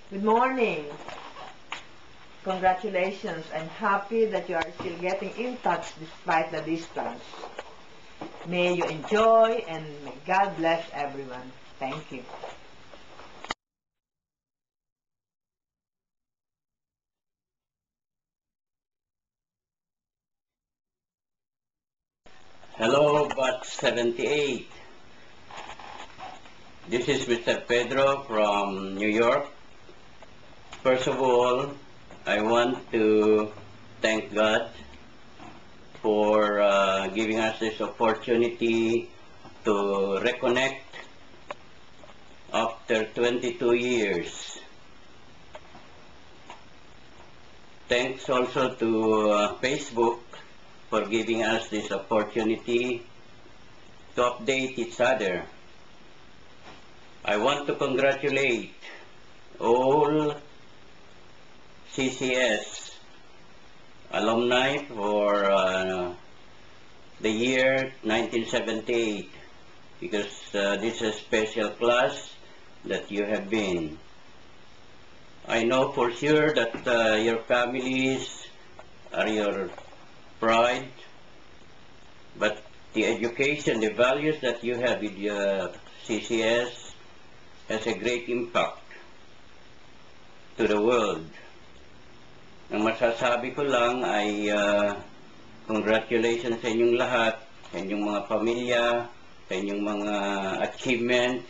Good morning. Congratulations. I'm happy that you are still getting in touch despite the distance. May you enjoy and may God bless everyone. Thank you. Hello, Batch 78. This is Mr. Pedro from New York. First of all, I want to thank God for giving us this opportunity to reconnect after 22 years. Thanks also to Facebook for giving us this opportunity to update each other. I want to congratulate all CCS alumni for the year 1978 because this is a special class that you have been. I know for sure that your families are your pride, but the education, the values that you have with your CCS has a great impact to the world. Ang masasabi ko lang ay congratulations sa inyong lahat, sa inyong mga pamilya, sa inyong mga achievements,